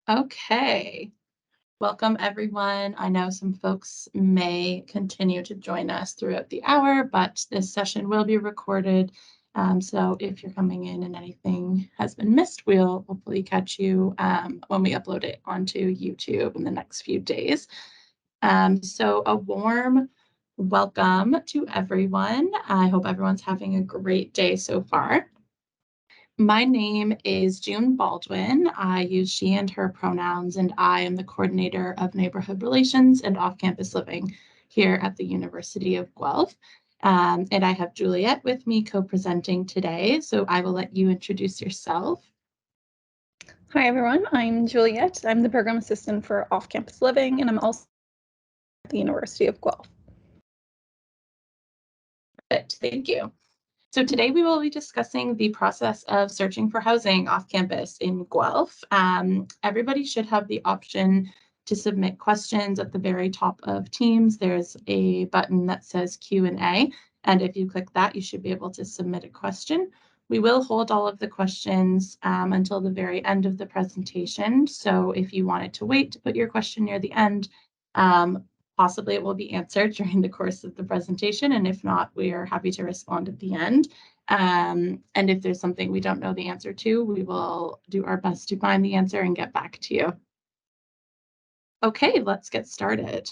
Okay. Welcome, everyone. I know some folks may continue to join us throughout the hour, but this session will be recorded. So if you're coming in and anything has been missed, we'll hopefully catch you when we upload it onto YouTube in the next few days. So a warm welcome to everyone. I hope everyone's having a great day so far. My name is June Baldwin. I use she and her pronouns, and I am the coordinator of neighborhood relations and off-campus living here at the University of Guelph. And I have Juliet with me co-presenting today, so I will let you introduce yourself. Hi, everyone. I'm Juliet. I'm the program assistant for off-campus living, and I'm also at the University of Guelph. Perfect. Thank you. So today we will be discussing the process of searching for housing off campus in Guelph. Everybody should have the option to submit questions at the very top of Teams. There's a button that says Q&A, and if you click that, you should be able to submit a question. We will hold all of the questions until the very end of the presentation. So if you wanted to wait to put your question near the end, possibly it will be answered during the course of the presentation, and if not, we are happy to respond at the end. And if there's something we don't know the answer to, we will do our best to find the answer and get back to you. Okay, let's get started.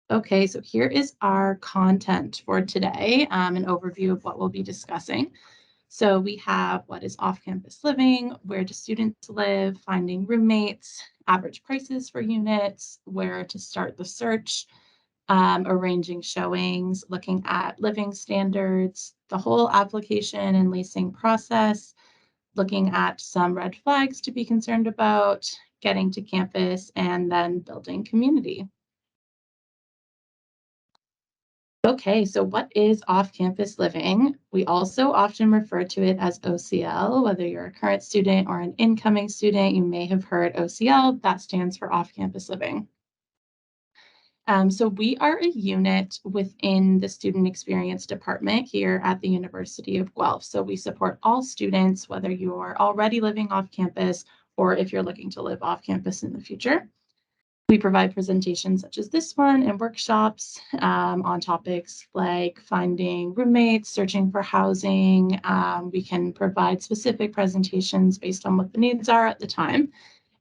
Okay, so here is our content for today, an overview of what we'll be discussing. So we have what is off-campus living, where do students live, finding roommates, average prices for units, where to start the search, arranging showings, looking at living standards, the whole application and leasing process, looking at some red flags to be concerned about, getting to campus, and then building community. Okay, so what is off-campus living? We also often refer to it as OCL. Whether you're a current student or an incoming student, you may have heard OCL. That stands for off-campus living. So we are a unit within the Student Experience Department here at the University of Guelph. So we support all students, whether you are already living off campus or if you're looking to live off campus in the future. We provide presentations such as this one and workshops on topics like finding roommates, searching for housing. We can provide specific presentations based on what the needs are at the time.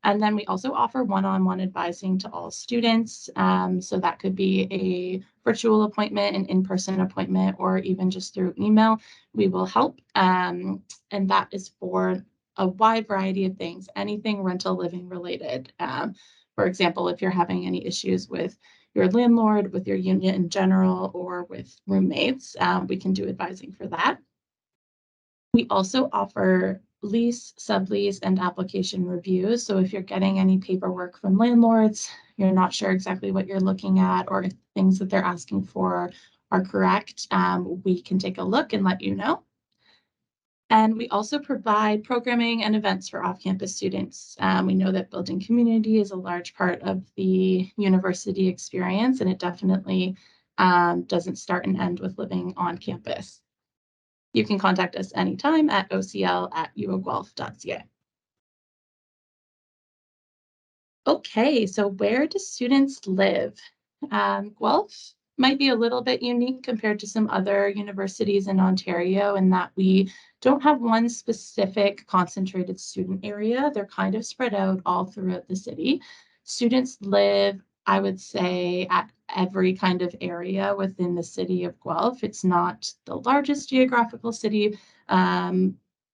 And then we also offer one-on-one advising to all students. So that could be a virtual appointment, an in-person appointment, or even just through email. We will help. And that is for a wide variety of things, anything rental living related. For example, if you're having any issues with your landlord, with your unit in general, or with roommates, we can do advising for that. We also offer lease, sublease, and application reviews. So if you're getting any paperwork from landlords, you're not sure exactly what you're looking at, or if things that they're asking for are correct, we can take a look and let you know. And we also provide programming and events for off-campus students. We know that building community is a large part of the university experience, and it definitely doesn't start and end with living on campus. You can contact us anytime at ocl@uoguelph.ca. Okay, so where do students live? Guelph might be a little bit unique compared to some other universities in Ontario in that we don't have one specific concentrated student area. They're kind of spread out all throughout the city. Students live, I would say, at every kind of area within the city of Guelph. It's not the largest geographical city,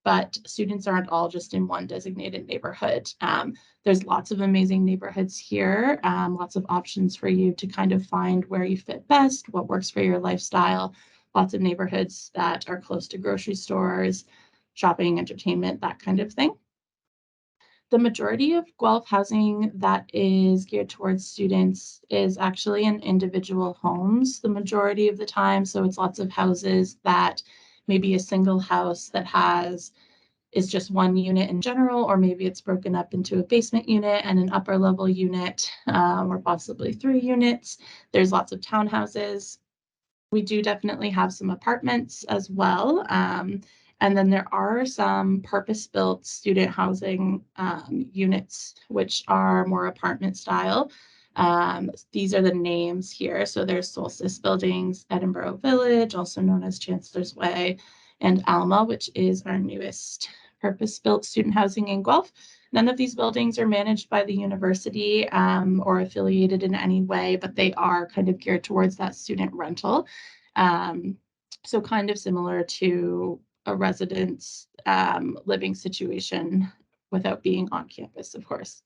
but students aren't all just in one designated neighborhood. There's lots of amazing neighborhoods here, lots of options for you to kind of find where you fit best, what works for your lifestyle, lots of neighborhoods that are close to grocery stores, shopping, entertainment, that kind of thing. The majority of Guelph housing that is geared towards students is actually in individual homes the majority of the time. So it's lots of houses that maybe a single house that is just one unit in general, or maybe it's broken up into a basement unit and an upper level unit, or possibly 3 units. There's lots of townhouses. We do definitely have some apartments as well. And then there are some purpose-built student housing units, which are more apartment style. These are the names here. So there's Solstice Buildings, Edinburgh Village, also known as Chancellor's Way, and Alma, which is our newest purpose-built student housing in Guelph. None of these buildings are managed by the university or affiliated in any way, but they are kind of geared towards that student rental. So kind of similar to a residence living situation without being on campus, of course.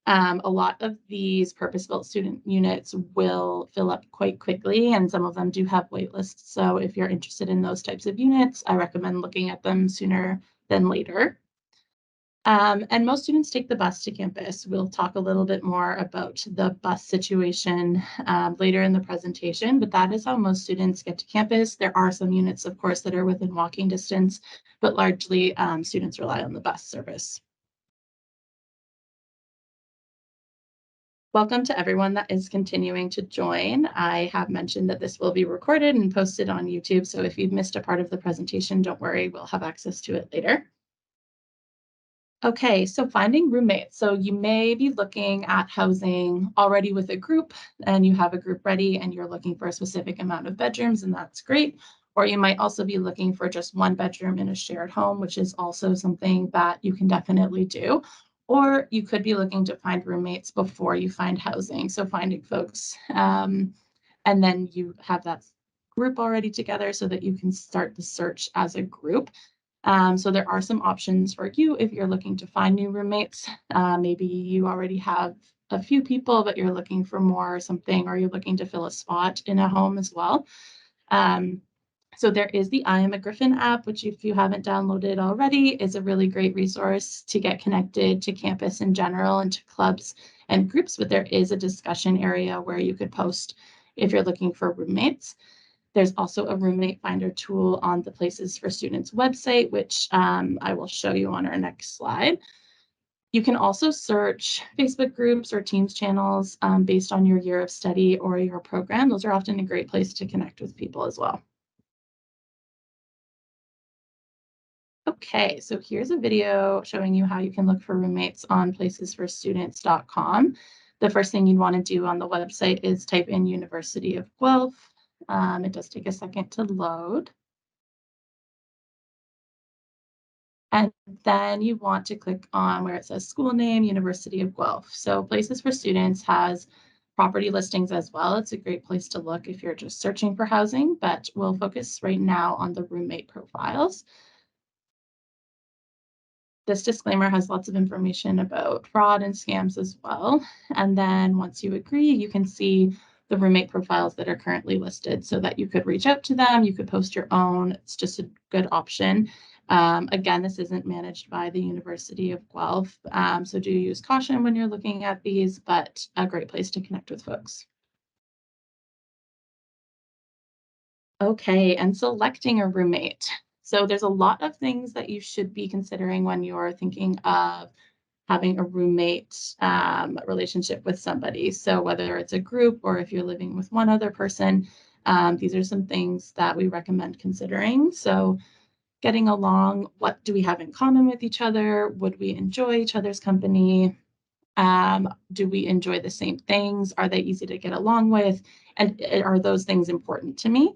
A lot of these purpose-built student units will fill up quite quickly, and some of them do have wait lists. So if you're interested in those types of units, I recommend looking at them sooner than later. And most students take the bus to campus. We'll talk a little bit more about the bus situation later in the presentation, but that is how most students get to campus. There are some units, of course, that are within walking distance, but largely students rely on the bus service. Welcome to everyone that is continuing to join. I have mentioned that this will be recorded and posted on YouTube, so if you've missed a part of the presentation, don't worry, we'll have access to it later. Okay, so finding roommates. So you may be looking at housing already with a group and you have a group ready and you're looking for a specific amount of bedrooms, and that's great. Or you might also be looking for just one bedroom in a shared home, which is also something that you can definitely do. Or you could be looking to find roommates before you find housing. So finding folks, and then you have that group already together so that you can start the search as a group. So there are some options for you if you're looking to find new roommates. Maybe you already have a few people, but you're looking for more or something, or you're looking to fill a spot in a home as well. So there is the I Am a Griffin app, which if you haven't downloaded already, is a really great resource to get connected to campus in general and to clubs and groups, but there is a discussion area where you could post if you're looking for roommates. There's also a roommate finder tool on the Places for Students website, which I will show you on our next slide. You can also search Facebook groups or Teams channels based on your year of study or your program. Those are often a great place to connect with people as well. Okay, so here's a video showing you how you can look for roommates on placesforstudents.com. The first thing you'd want to do on the website is type in University of Guelph. It does take a second to load. And then you want to click on where it says school name, University of Guelph. So Places for Students has property listings as well. It's a great place to look if you're just searching for housing, but we'll focus right now on the roommate profiles. This disclaimer has lots of information about fraud and scams as well. And then once you agree, you can see the roommate profiles that are currently listed so that you could reach out to them. You could post your own. It's just a good option. Again, this isn't managed by the University of Guelph, so do use caution when you're looking at these, but a great place to connect with folks. Okay, and selecting a roommate. So there's a lot of things that you should be considering when you're thinking of having a roommate relationship with somebody. So whether it's a group or if you're living with one other person, these are some things that we recommend considering. So getting along, what do we have in common with each other? Would we enjoy each other's company? Do we enjoy the same things? Are they easy to get along with? And are those things important to me?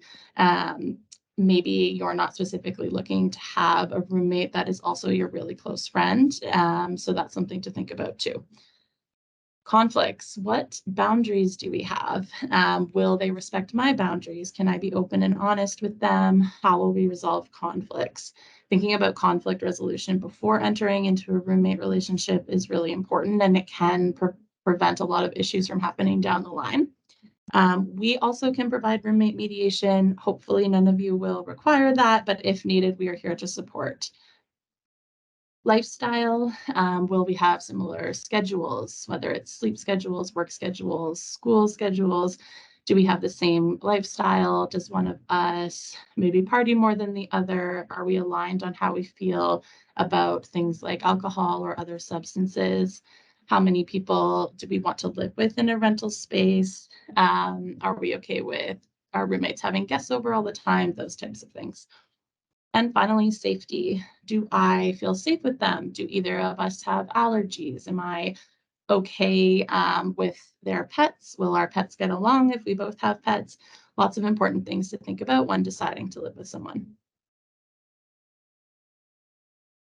Maybe you're not specifically looking to have a roommate that is also your really close friend. So that's something to think about too. Conflicts. What boundaries do we have? Will they respect my boundaries? Can I be open and honest with them? How will we resolve conflicts? Thinking about conflict resolution before entering into a roommate relationship is really important, and it can prevent a lot of issues from happening down the line. We also can provide roommate mediation. Hopefully, none of you will require that, but if needed, we are here to support. Lifestyle, will we have similar schedules, whether it's sleep schedules, work schedules, school schedules? Do we have the same lifestyle? Does one of us maybe party more than the other? Are we aligned on how we feel about things like alcohol or other substances? How many people do we want to live with in a rental space? Are we okay with our roommates having guests over all the time? Those types of things. And finally, safety. Do I feel safe with them? Do either of us have allergies? Am I okay with their pets? Will our pets get along if we both have pets? Lots of important things to think about when deciding to live with someone.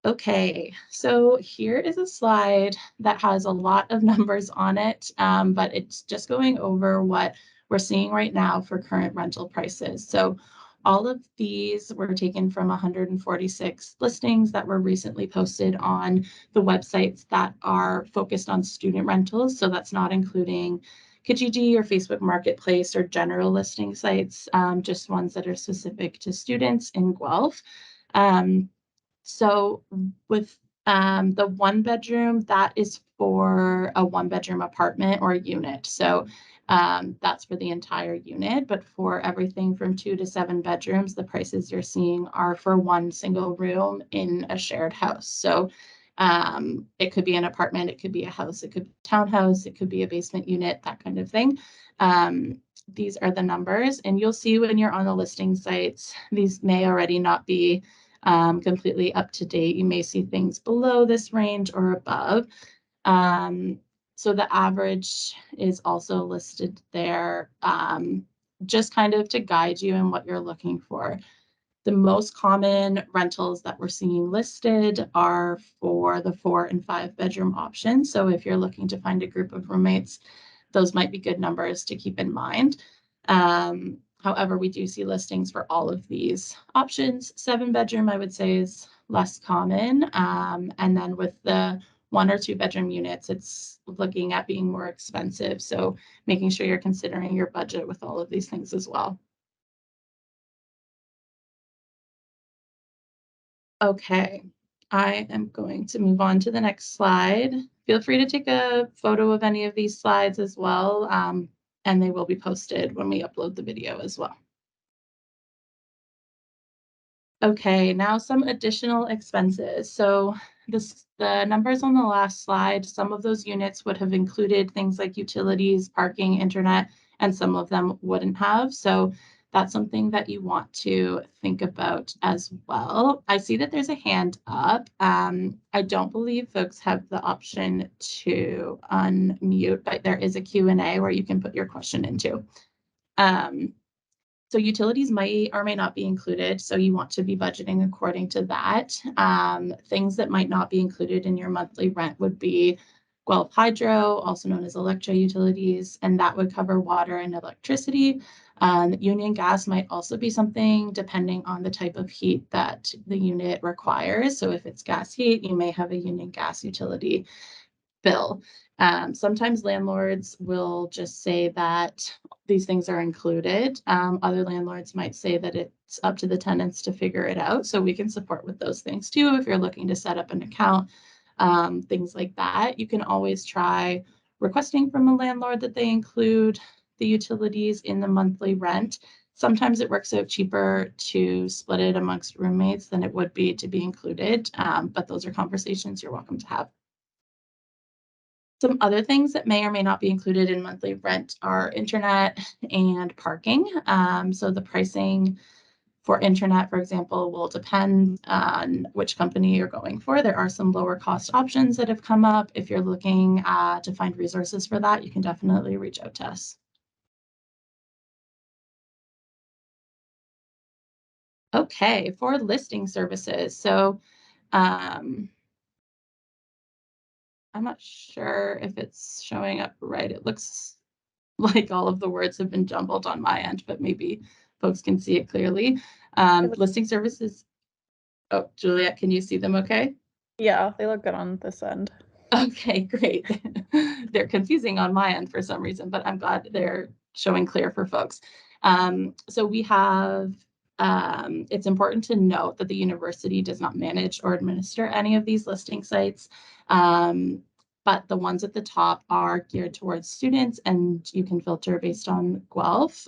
Okay, so here is a slide that has a lot of numbers on it, but it's just going over what we're seeing right now for current rental prices. So all of these were taken from 146 listings that were recently posted on the websites that are focused on student rentals. So that's not including Kijiji or Facebook Marketplace or general listing sites, just ones that are specific to students in Guelph. Um, so with the one bedroom, that is for a one bedroom apartment or unit. So that's for the entire unit. But for everything from 2 to 7 bedrooms, the prices you're seeing are for one single room in a shared house. So it could be an apartment, it could be a house, it could be a townhouse, it could be a basement unit, that kind of thing. These are the numbers, and you'll see when you're on the listing sites, these may already not be completely up to date. You may see things below this range or above. So the average is also listed there, just kind of to guide you in what you're looking for. The most common rentals that we're seeing listed are for the 4 and 5 bedroom option. So if you're looking to find a group of roommates, those might be good numbers to keep in mind. However, we do see listings for all of these options. 7 bedroom, I would say, is less common. And then with the 1 or 2 bedroom units, it's looking at being more expensive. So making sure you're considering your budget with all of these things as well. Okay, I am going to move on to the next slide. Feel free to take a photo of any of these slides as well, and they will be posted when we upload the video as well. Okay, now some additional expenses. So the numbers on the last slide, some of those units would have included things like utilities, parking, internet, and some of them wouldn't have. So that's something that you want to think about as well. I see that there's a hand up. I don't believe folks have the option to unmute, but there is a Q&A where you can put your question into. So utilities might or may not be included. So you want to be budgeting according to that. Things that might not be included in your monthly rent would be Guelph Hydro, also known as electro utilities, and that would cover water and electricity. Union gas might also be something depending on the type of heat that the unit requires. So if it's gas heat, you may have a union gas utility bill. Sometimes landlords will just say that these things are included. Other landlords might say that it's up to the tenants to figure it out. So we can support with those things too. If you're looking to set up an account, things like that, you can always try requesting from a landlord that they include the utilities in the monthly rent. Sometimes it works out cheaper to split it amongst roommates than it would be to be included. But those are conversations you're welcome to have. Some other things that may or may not be included in monthly rent are internet and parking. So the pricing for internet, for example, will depend on which company you're going for. There are some lower cost options that have come up. If you're looking to find resources for that, you can definitely reach out to us. Okay, for listing services. So um, I'm not sure if it's showing up right. It looks like all of the words have been jumbled on my end, but maybe folks can see it clearly. Listing services. Oh, Juliet, can you see them okay? Yeah, they look good on this end. Okay, great. They're confusing on my end for some reason, but I'm glad they're showing clear for folks. So we have, it's important to note that the university does not manage or administer any of these listing sites. But the ones at the top are geared towards students, and you can filter based on Guelph.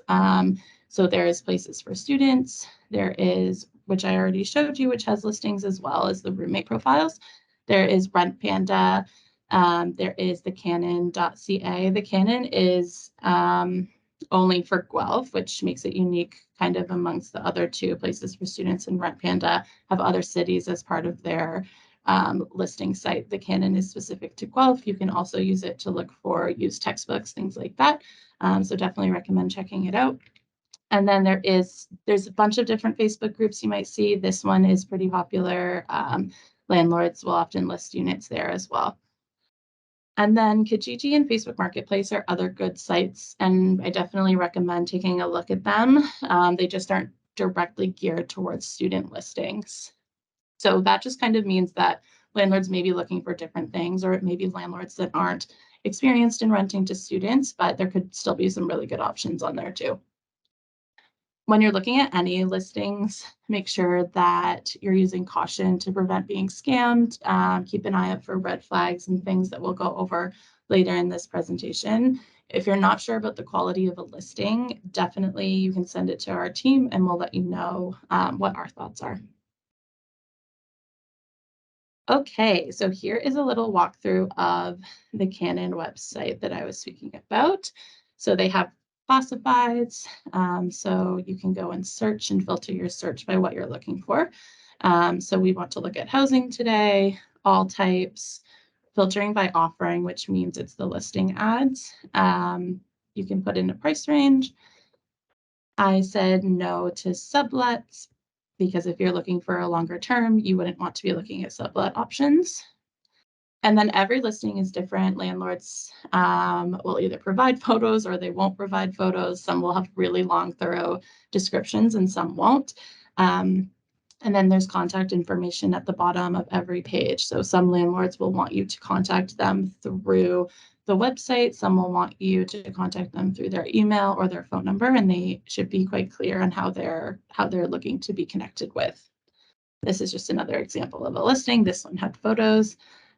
So there's places for students. There is, which I already showed you, which has listings as well as the roommate profiles. There is Rent Panda. There is the Canon.ca. The Canon is only for Guelph, which makes it unique kind of amongst the other two places for students. And Rent Panda have other cities as part of their listing site. The canon is specific to Guelph. You can also use it to look for used textbooks, things like that. So definitely recommend checking it out. And then there's a bunch of different Facebook groups you might see. This one is pretty popular. Landlords will often list units there as well. And then Kijiji and Facebook Marketplace are other good sites, and I definitely recommend taking a look at them. They just aren't directly geared towards student listings. So that just kind of means that landlords may be looking for different things, or it may be landlords that aren't experienced in renting to students, but there could still be some really good options on there too. When you're looking at any listings, make sure that you're using caution to prevent being scammed. Keep an eye out for red flags and things that we'll go over later in this presentation. If you're not sure about the quality of a listing, definitely you can send it to our team and we'll let you know what our thoughts are. Okay, so here is a little walkthrough of the Canon website that I was speaking about. So they have classifieds, so you can go and search and filter your search by what you're looking for. So we want to look at housing today, all types, filtering by offering, which means it's the listing ads. You can put in a price range. I said no to sublets because if you're looking for a longer term, you wouldn't want to be looking at sublet options. And then every listing is different. Landlords will either provide photos or they won't provide photos. Some will have really long, thorough descriptions and some won't. And then there's contact information at the bottom of every page. So some landlords will want you to contact them through the website. Some will want you to contact them through their email or their phone number, and they should be quite clear on how they're looking to be connected with. This is just another example of a listing. This one had photos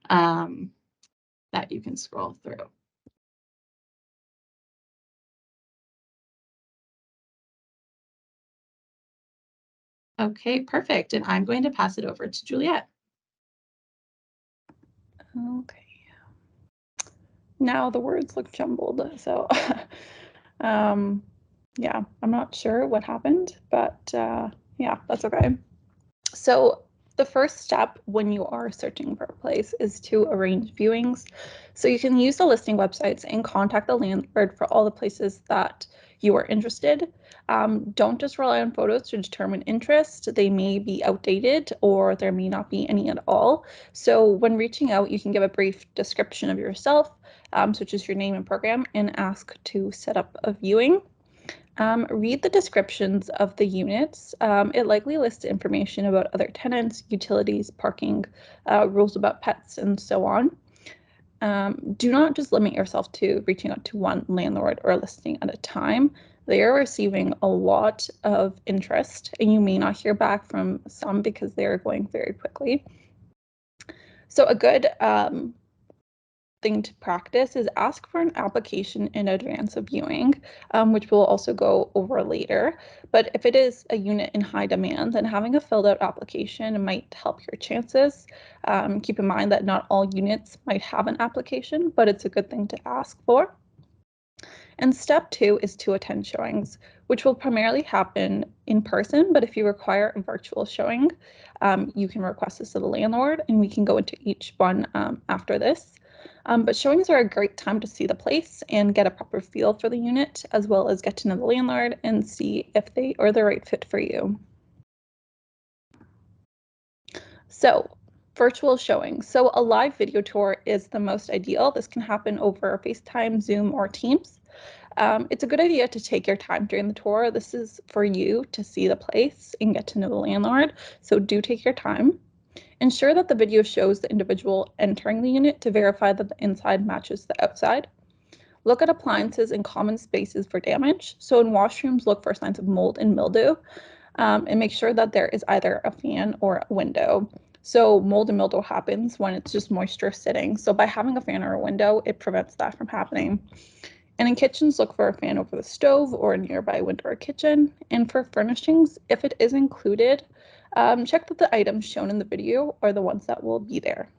that you can scroll through. Okay, perfect. And I'm going to pass it over to Juliet. Okay. Now the words look jumbled, so yeah, I'm not sure what happened, but yeah, that's okay. So the first step when you are searching for a place is to arrange viewings. So you can use the listing websites and contact the landlord for all the places that you are interested. Don't just rely on photos to determine interest. They may be outdated or there may not be any at all. So when reaching out, you can give a brief description of yourself, such as your name and program, and ask to set up a viewing. Read the descriptions of the units. It likely lists information about other tenants, utilities, parking, rules about pets, and so on. Do not just limit yourself to reaching out to one landlord or listing at a time. They are receiving a lot of interest, and you may not hear back from some because they are going very quickly. So a good thing to practice is ask for an application in advance of viewing, which we'll also go over later. But if it is a unit in high demand, then having a filled out application might help your chances. Keep in mind that not all units might have an application, but it's a good thing to ask for. And step 2 is to attend showings, which will primarily happen in person, but if you require a virtual showing, you can request this to the landlord, and we can go into each one after this. But showings are a great time to see the place and get a proper feel for the unit, as well as get to know the landlord and see if they are the right fit for you. So, virtual showings. So a live video tour is the most ideal. This can happen over FaceTime, Zoom, or Teams. It's a good idea to take your time during the tour. This is for you to see the place and get to know the landlord, so do take your time. Ensure that the video shows the individual entering the unit to verify that the inside matches the outside. Look at appliances and common spaces for damage. So in washrooms, look for signs of mold and mildew, and make sure that there is either a fan or a window. So mold and mildew happens when it's just moisture sitting. So by having a fan or a window, it prevents that from happening. And in kitchens, look for a fan over the stove or a nearby window or kitchen. And for furnishings, if it is included, check that the items shown in the video are the ones that will be there.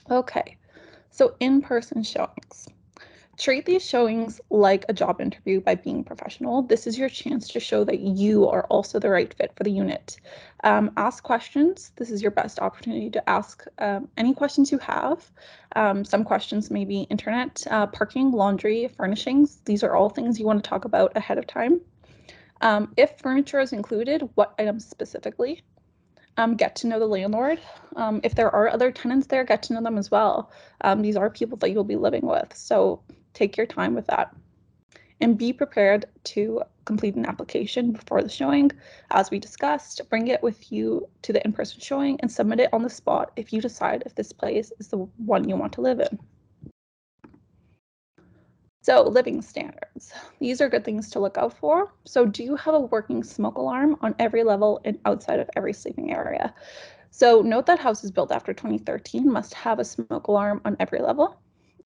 Okay, so in-person showings. Treat these showings like a job interview by being professional. This is your chance to show that you are also the right fit for the unit. Ask questions. This is your best opportunity to ask any questions you have. Some questions may be internet, parking, laundry, furnishings. These are all things you want to talk about ahead of time. If furniture is included, what items specifically? Get to know the landlord. If there are other tenants there, get to know them as well. These are people that you'll be living with, so take your time with that. And be prepared to complete an application before the showing. As we discussed, bring it with you to the in-person showing and submit it on the spot if you decide if this place is the one you want to live in. So living standards. These are good things to look out for. So do you have a working smoke alarm on every level and outside of every sleeping area? So note that houses built after 2013 must have a smoke alarm on every level.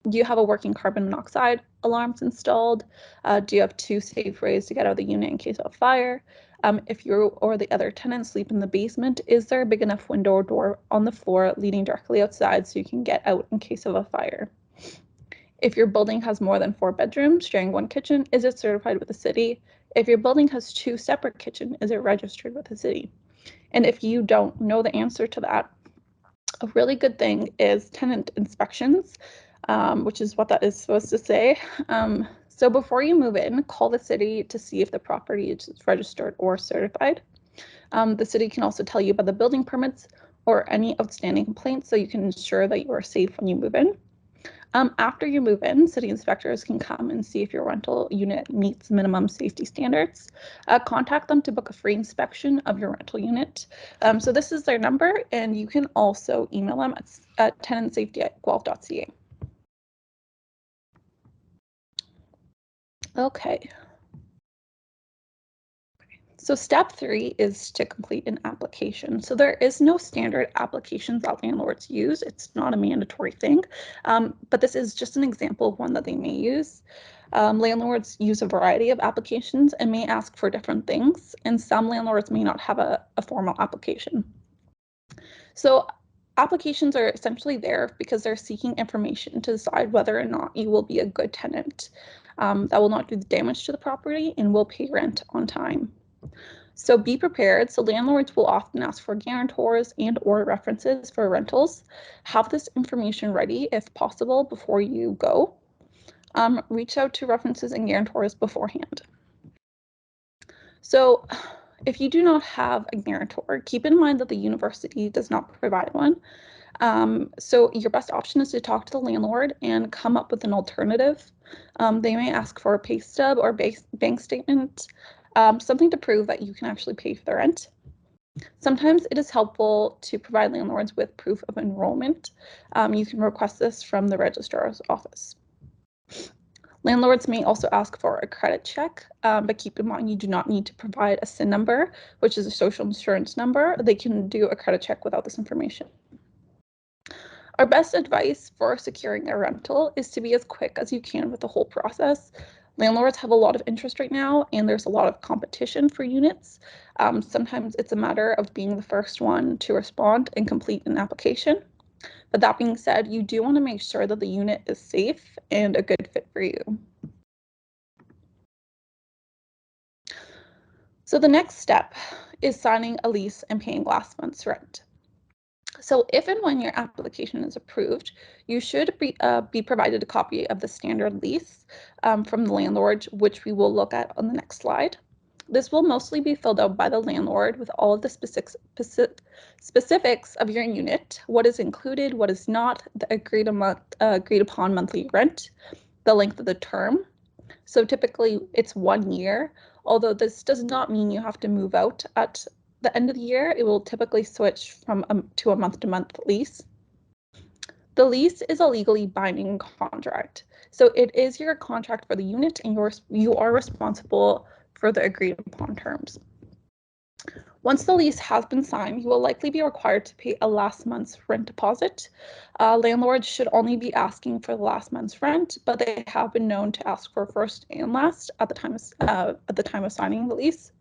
Do you have a working carbon monoxide alarms installed? Do you have 2 safe ways to get out of the unit in case of a fire? If you or the other tenants sleep in the basement, is there a big enough window or door on the floor leading directly outside so you can get out in case of a fire? If your building has more than 4 bedrooms sharing 1 kitchen, is it certified with the city? If your building has 2 separate kitchens, is it registered with the city? And if you don't know the answer to that, a really good thing is tenant inspections, which is what that is supposed to say. So before you move in, call the city to see if the property is registered or certified. The city can also tell you about the building permits or any outstanding complaints so you can ensure that you are safe when you move in. After you move in, city inspectors can come and see if your rental unit meets minimum safety standards. Contact them to book a free inspection of your rental unit. So this is their number, and you can also email them at tenantsafety@guelph.ca. Okay. So step 3 is to complete an application. So there is no standard applications that landlords use. It's not a mandatory thing, but this is just an example of one that they may use. Landlords use a variety of applications and may ask for different things, and some landlords may not have a formal application. So applications are essentially there because they're seeking information to decide whether or not you will be a good tenant that will not do damage to the property and will pay rent on time. So be prepared. So landlords will often ask for guarantors and or references for rentals. Have this information ready if possible before you go. Reach out to references and guarantors beforehand. So if you do not have a guarantor, keep in mind that the university does not provide one. So your best option is to talk to the landlord and come up with an alternative. They may ask for a pay stub or bank statement, something to prove that you can actually pay for the rent. Sometimes it is helpful to provide landlords with proof of enrollment. You can request this from the registrar's office. Landlords may also ask for a credit check, but keep in mind you do not need to provide a SIN number, which is a social insurance number. They can do a credit check without this information. Our best advice for securing a rental is to be as quick as you can with the whole process. Landlords have a lot of interest right now, and there's a lot of competition for units. Sometimes it's a matter of being the first one to respond and complete an application. But that being said, you do want to make sure that the unit is safe and a good fit for you. So the next step is signing a lease and paying last month's rent. So if and when your application is approved, you should be provided a copy of the standard lease from the landlord, which we will look at on the next slide. This will mostly be filled out by the landlord with all of the specifics of your unit, what is included, what is not, the agreed upon monthly rent, the length of the term. So typically it's 1 year, although this does not mean you have to move out at the end of the year. It will typically switch from to a month-to-month lease. The lease is a legally binding contract. So it is your contract for the unit, and you are responsible for the agreed upon terms. Once the lease has been signed, you will likely be required to pay a last month's rent deposit. Landlords should only be asking for the last month's rent, but they have been known to ask for first and last at the time of signing the lease.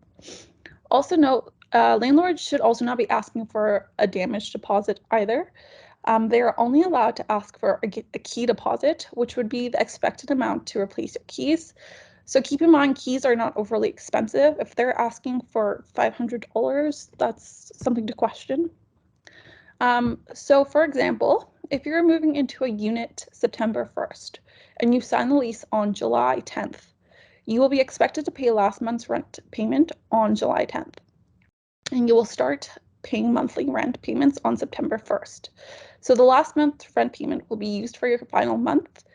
Also note, landlords should also not be asking for a damage deposit either. They are only allowed to ask for a key deposit, which would be the expected amount to replace your keys. So keep in mind, keys are not overly expensive. If they're asking for $500, that's something to question. So for example, if you're moving into a unit September 1st and you sign the lease on July 10th, you will be expected to pay last month's rent payment on July 10th. And you will start paying monthly rent payments on September 1st. So the last month's rent payment will be used for your final month.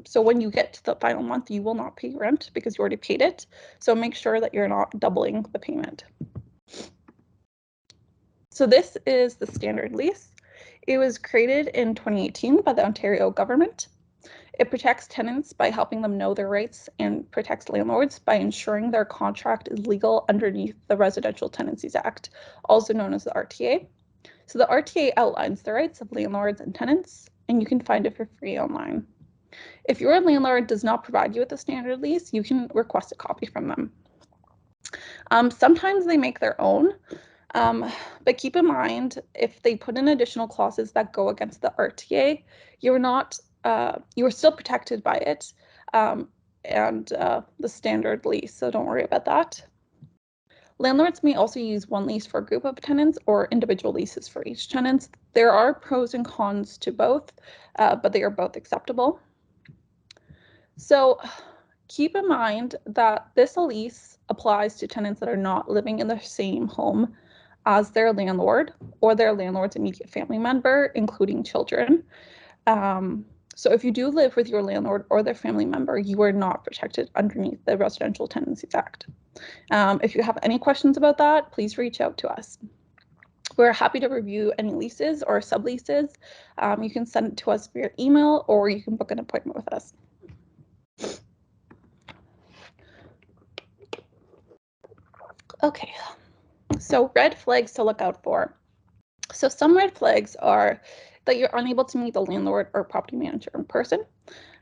So when you get to the final month, you will not pay rent because you already paid it. So make sure that you're not doubling the payment. So this is the standard lease. It was created in 2018 by the Ontario government. It protects tenants by helping them know their rights and protects landlords by ensuring their contract is legal underneath the Residential Tenancies Act, also known as the RTA. So the RTA outlines the rights of landlords and tenants, and you can find it for free online. If your landlord does not provide you with a standard lease, you can request a copy from them. Sometimes they make their own, but keep in mind, if they put in additional clauses that go against the RTA, you are still protected by it and the standard lease, so don't worry about that. Landlords may also use one lease for a group of tenants or individual leases for each tenant. There are pros and cons to both, but they are both acceptable. So keep in mind that this lease applies to tenants that are not living in the same home as their landlord or their landlord's immediate family member, including children. So if you do live with your landlord or their family member, you are not protected underneath the Residential Tenancies Act. If you have any questions about that, please reach out to us. We're happy to review any leases or subleases. You can send it to us via email or you can book an appointment with us. Okay, so red flags to look out for. So some red flags are that you're unable to meet the landlord or property manager in person.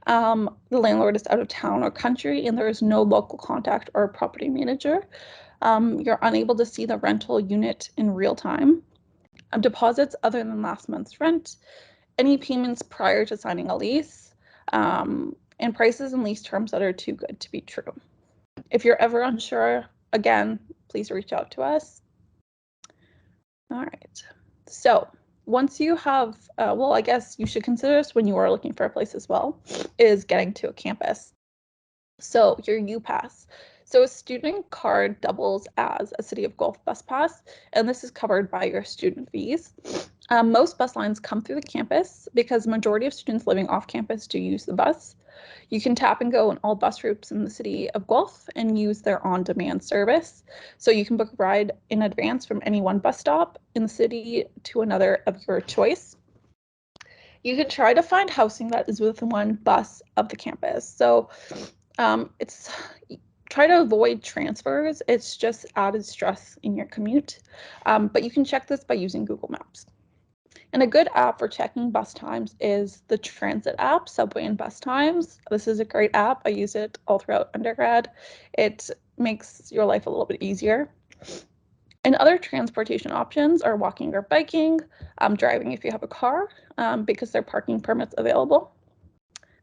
The landlord is out of town or country and there is no local contact or property manager. You're unable to see the rental unit in real time. Deposits other than last month's rent, any payments prior to signing a lease, and prices and lease terms that are too good to be true. If you're ever unsure, again, please reach out to us. All right. So once you have, well, I guess you should consider this when you are looking for a place as well, is getting to a campus. So your U-Pass. So a student card doubles as a City of Guelph bus pass, and this is covered by your student fees. Most bus lines come through the campus because majority of students living off campus do use the bus. You can tap and go on all bus routes in the City of Guelph and use their on-demand service. So you can book a ride in advance from any one bus stop in the city to another of your choice. You can try to find housing that is within one bus of the campus. So it's try to avoid transfers. It's just added stress in your commute. But you can check this by using Google Maps. And a good app for checking bus times is the transit app, Subway and Bus Times. This is a great app. I use it all throughout undergrad. It makes your life a little bit easier. And other transportation options are walking or biking, driving if you have a car, because there are parking permits available.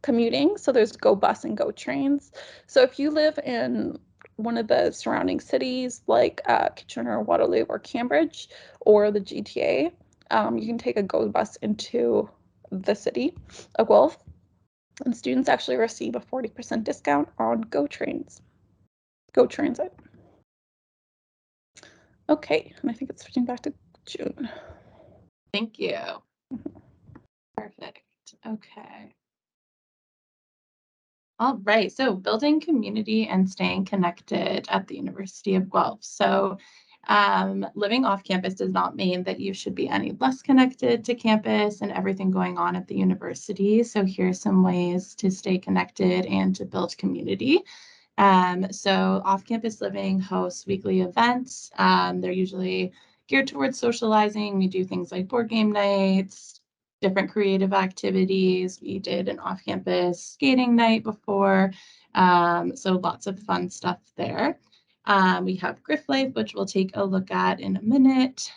Commuting, so there's Go Bus and Go Trains. So if you live in one of the surrounding cities like Kitchener, Waterloo, or Cambridge, or the GTA, you can take a Go Bus into the City of Guelph, and students actually receive a 40% discount on Go Trains. Go Transit. Okay, and I think it's switching back to June. Thank you. Perfect. Okay. All right, so building community and staying connected at the University of Guelph. So living off campus does not mean that you should be any less connected to campus and everything going on at the university. So here's some ways to stay connected and to build community. So off-campus living hosts weekly events. They're usually geared towards socializing. We do things like board game nights, different creative activities. We did an off-campus skating night before. So lots of fun stuff there. We have GryphLife, which we'll take a look at in a minute.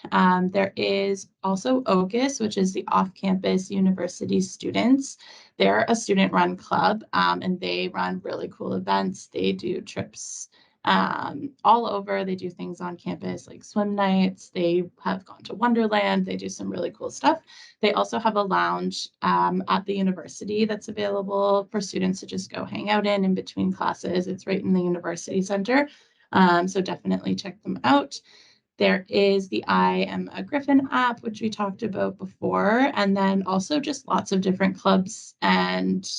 There is also OGUS, which is the off-campus university students. They're a student-run club, and they run really cool events. They do trips all over. They do things on campus like swim nights. They have gone to Wonderland. They do some really cool stuff. They also have a lounge at the university that's available for students to just go hang out in between classes. It's right in the university center. So definitely check them out. There is the I Am a Griffin app, which we talked about before, and then also just lots of different clubs and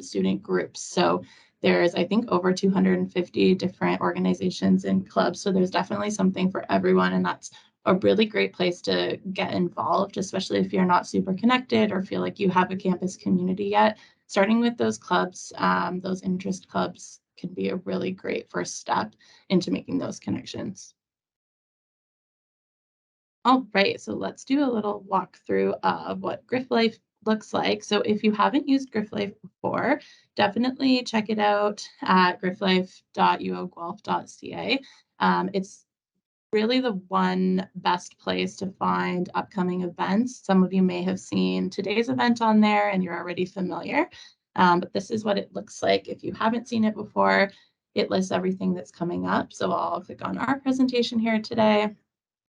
student groups. So there's, I think, over 250 different organizations and clubs. So there's definitely something for everyone, and that's a really great place to get involved, especially if you're not super connected or feel like you have a campus community yet. Starting with those clubs, those interest clubs, can be a really great first step into making those connections. All right, so let's do a little walkthrough of what GryphLife looks like. So if you haven't used GryphLife before, definitely check it out at gryphlife.uoguelph.ca. It's really the one best place to find upcoming events. Some of you may have seen today's event on there and you're already familiar, but this is what it looks like. If you haven't seen it before, it lists everything that's coming up. So I'll click on our presentation here today,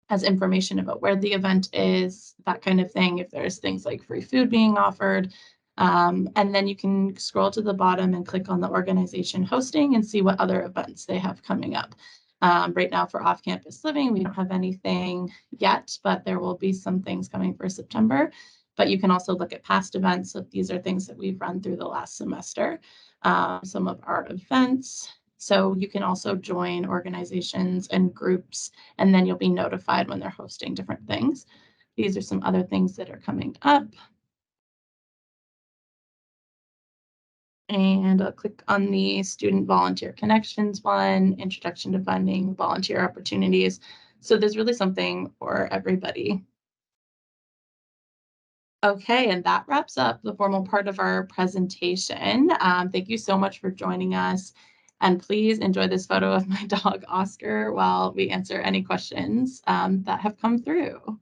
has information about where the event is, that kind of thing, if there's things like free food being offered. And then you can scroll to the bottom and click on the organization hosting and see what other events they have coming up. Right now for off-campus living, we don't have anything yet, but there will be some things coming for September. But you can also look at past events. So these are things that we've run through the last semester. Some of our events. So you can also join organizations and groups, and then you'll be notified when they're hosting different things. These are some other things that are coming up. And I'll click on the Student Volunteer Connections one, Introduction to Funding, Volunteer Opportunities. So there's really something for everybody. Okay, and that wraps up the formal part of our presentation. Thank you so much for joining us. And please enjoy this photo of my dog, Oscar, while we answer any questions that have come through.